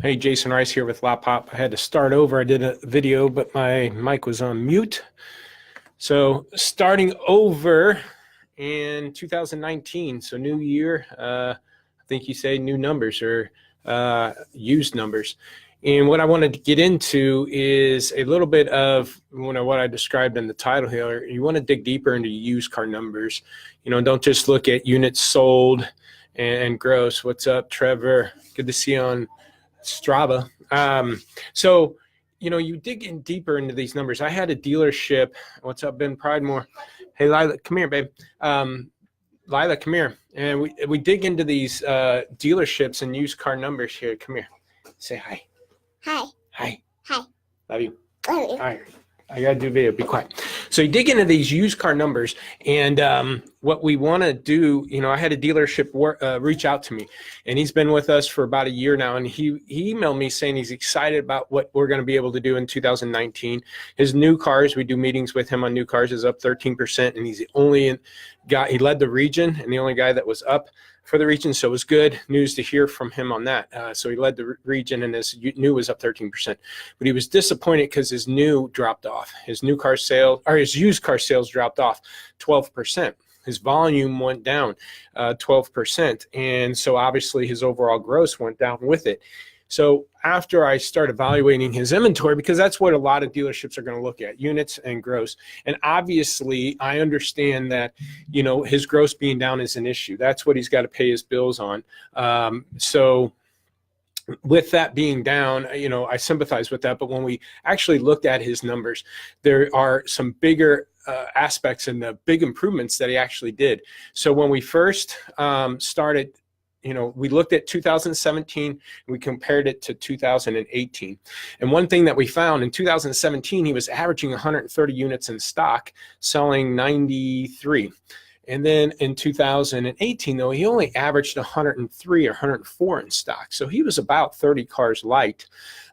Hey, Jason Rice here with Lotpop. I had to start over. I did a video, but my mic was on mute. So starting over in 2019, so new year, I think you say new numbers or used numbers. And what I wanted to get into is a little bit of what I described in the title here. You want to dig deeper into used car numbers. Don't just look at units sold and gross. What's up, Trevor? Good to see you on Strava. So, you dig in deeper into these numbers. I had a dealership. What's up, Ben Pridemore? Hey, Lila, come here, babe. Lila, come here. And we dig into these dealerships and used car numbers here. Come here. Say hi. Hi. Hi. Hi. Love you. Love you. All right. I got to do video. Be quiet. So you dig into these used car numbers, and what we want to do, I had a dealership reach out to me, and he's been with us for about a year now, and he emailed me saying he's excited about what we're going to be able to do in 2019. His new cars, we do meetings with him on new cars, is up 13%, and he's the only guy, he led the region, and the only guy that was up for the region. So it was good news to hear from him on that. So he led the region, and his new was up 13%. But he was disappointed because his new dropped off. His new car sales, or his used car sales, dropped off 12%. His volume went down 12%. And so obviously his overall gross went down with it. So after I start evaluating his inventory, because that's what a lot of dealerships are going to look at, units and gross. And obviously I understand that, his gross being down is an issue. That's what he's got to pay his bills on. So with that being down, I sympathize with that. But when we actually looked at his numbers, there are some bigger aspects and the big improvements that he actually did. So when we first started, we looked at 2017, and we compared it to 2018. And one thing that we found in 2017, he was averaging 130 units in stock, selling 93. And then in 2018, though, he only averaged 103 or 104 in stock. So he was about 30 cars light.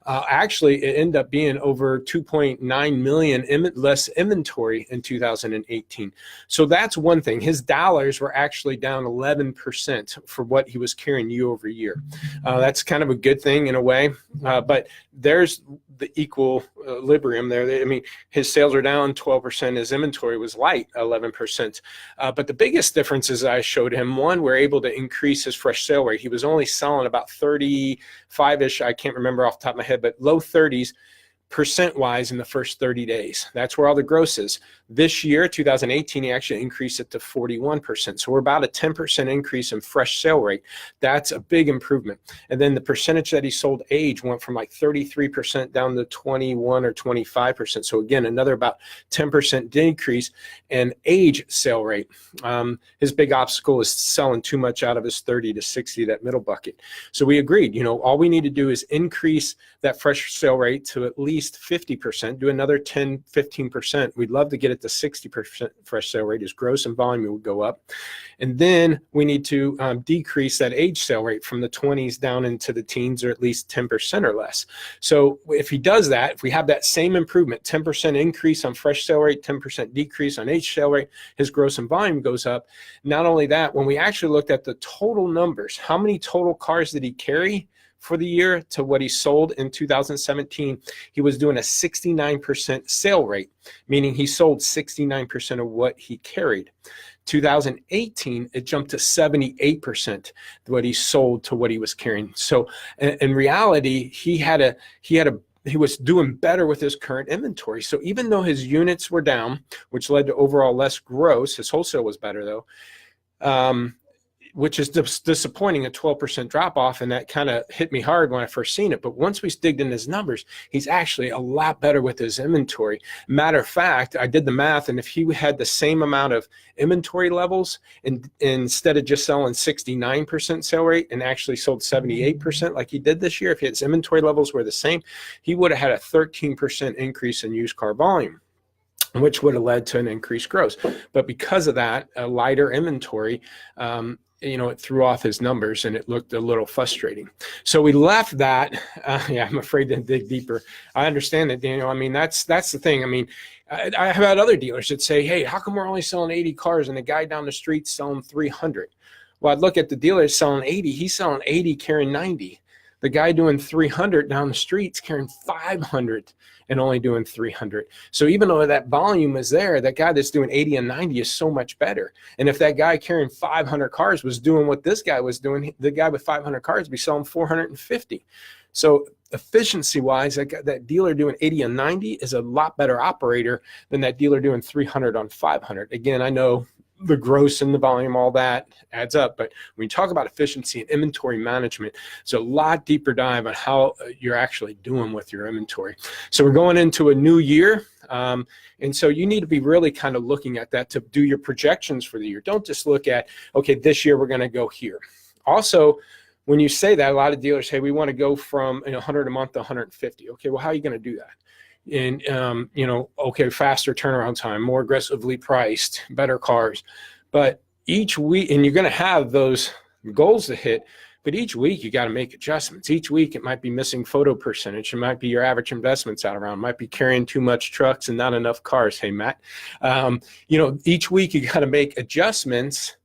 Actually, it ended up being over 2.9 million less inventory in 2018. So that's one thing. His dollars were actually down 11% for what he was carrying year over year. That's kind of a good thing in a way, but there's the equilibrium there. I mean, his sales are down 12%. His inventory was light 11%. But the biggest difference is I showed him, one, we're able to increase his fresh sale rate. He was only selling about 35-ish, I can't remember off the top of my head, but low 30s percent-wise in the first 30 days. That's where all the gross is. This year, 2018, he actually increased it to 41%. So we're about a 10% increase in fresh sale rate. That's a big improvement. And then the percentage that he sold age went from like 33% down to 21 or 25%. So again, another about 10% decrease in age sale rate. His big obstacle is selling too much out of his 30 to 60, that middle bucket. So we agreed, all we need to do is increase that fresh sale rate to at least 50%, do another 10, 15%. We'd love to get it to 60% fresh sale rate. His gross and volume would go up. And then we need to decrease that age sale rate from the 20s down into the teens, or at least 10% or less. So if he does that, if we have that same improvement, 10% increase on fresh sale rate, 10% decrease on age sale rate, his gross and volume goes up. Not only that, when we actually looked at the total numbers, how many total cars did he carry for the year to what he sold in 2017, he was doing a 69% sale rate, meaning he sold 69% of what he carried. 2018, it jumped to 78% what he sold to what he was carrying. So in reality, he was doing better with his current inventory. So even though his units were down, which led to overall less gross, his wholesale was better though, which is disappointing, a 12% drop off. And that kind of hit me hard when I first seen it. But once we digged in his numbers, he's actually a lot better with his inventory. Matter of fact, I did the math, and if he had the same amount of inventory levels, and instead of just selling 69% sale rate and actually sold 78% like he did this year, if his inventory levels were the same, he would have had a 13% increase in used car volume, which would have led to an increased gross. But because of that, a lighter inventory, it threw off his numbers, and it looked a little frustrating. So we left that. I'm afraid to dig deeper. I understand that, Daniel. I mean, that's the thing. I mean, I have had other dealers that say, hey, how come we're only selling 80 cars and the guy down the street selling 300? Well, I'd look at the dealer selling 80. He's selling 80, carrying 90. The guy doing 300 down the street's carrying 500 and only doing 300. So even though that volume is there, that guy that's doing 80 and 90 is so much better. And if that guy carrying 500 cars was doing what this guy was doing, the guy with 500 cars would be selling 450. So efficiency wise, that dealer doing 80 and 90 is a lot better operator than that dealer doing 300 on 500. Again, I know the gross and the volume, all that adds up. But when you talk about efficiency and inventory management, it's a lot deeper dive on how you're actually doing with your inventory. So we're going into a new year. And so you need to be really kind of looking at that to do your projections for the year. Don't just look at, okay, this year we're going to go here. Also, when you say that, a lot of dealers say, we want to go from 100 a month to 150. Okay, well, how are you going to do that? And, okay, faster turnaround time, more aggressively priced, better cars. But each week, and you're going to have those goals to hit, but each week you got to make adjustments. Each week it might be missing photo percentage. It might be your average investments out around. It might be carrying too much trucks and not enough cars. Hey, Matt, each week you got to make adjustments.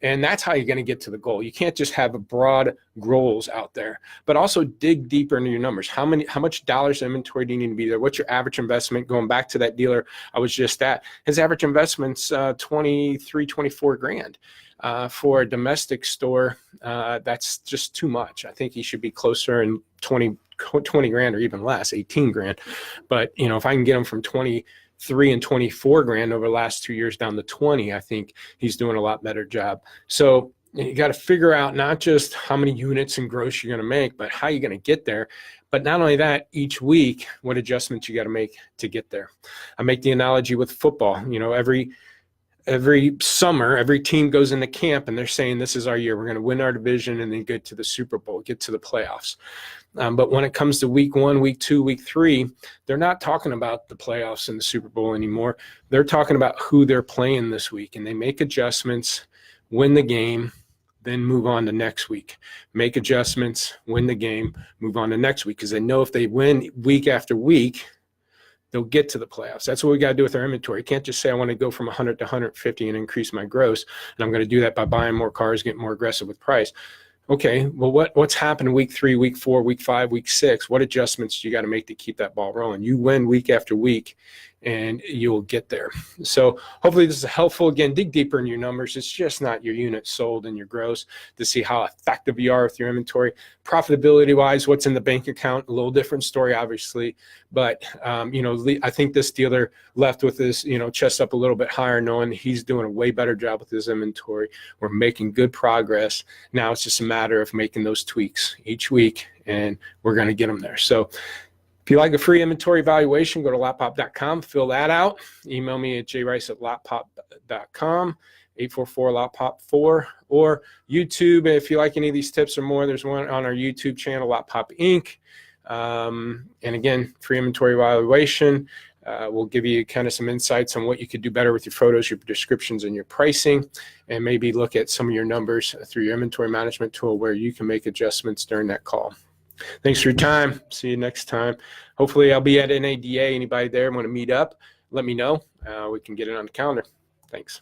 And that's how you're going to get to the goal. You can't just have a broad goals out there, but also dig deeper into your numbers. How much dollars inventory do you need to be there? What's your average investment? Going back to that dealer I was just at, his average investment's 23, 24 grand. For a domestic store, that's just too much. I think he should be closer in 20 grand or even less, 18 grand. But if I can get him from 23 and 24 grand over the last 2 years down to 20, I think he's doing a lot better job. So you got to figure out not just how many units and gross you're going to make, but how you're going to get there. But not only that, each week, what adjustments you got to make to get there. I make the analogy with football. Every summer, every team goes into camp and they're saying, this is our year. We're going to win our division and then get to the Super Bowl, get to the playoffs. But when it comes to week 1, week 2, week 3, they're not talking about the playoffs and the Super Bowl anymore. They're talking about who they're playing this week, and they make adjustments, win the game, then move on to next week. Make adjustments, win the game, move on to next week, because they know if they win week after week, they'll get to the playoffs. That's what we got to do with our inventory. You can't just say, I want to go from 100 to 150 and increase my gross, and I'm going to do that by buying more cars, getting more aggressive with price. Okay, well, what's happened week 3, week 4, week 5, week 6? What adjustments do you got to make to keep that ball rolling? You win week after week, and you'll get there. So hopefully this is helpful. Again, dig deeper in your numbers. It's just not your units sold and your gross to see how effective you are with your inventory. Profitability-wise, what's in the bank account? A little different story, obviously. But, I think this dealer left with his, chest up a little bit higher, knowing he's doing a way better job with his inventory. We're making good progress. Now it's just a matter of making those tweaks each week, and we're going to get them there. So if you like a free inventory evaluation, go to lotpop.com, fill that out. Email me at jrice@lotpop.com, 844-LOTPOP4, or YouTube. If you like any of these tips or more, there's one on our YouTube channel, Lotpop Inc. And again, free inventory evaluation. We'll give you kind of some insights on what you could do better with your photos, your descriptions, and your pricing, and maybe look at some of your numbers through your inventory management tool where you can make adjustments during that call. Thanks for your time. See you next time. Hopefully I'll be at NADA. Anybody there want to meet up, let me know. We can get it on the calendar. Thanks.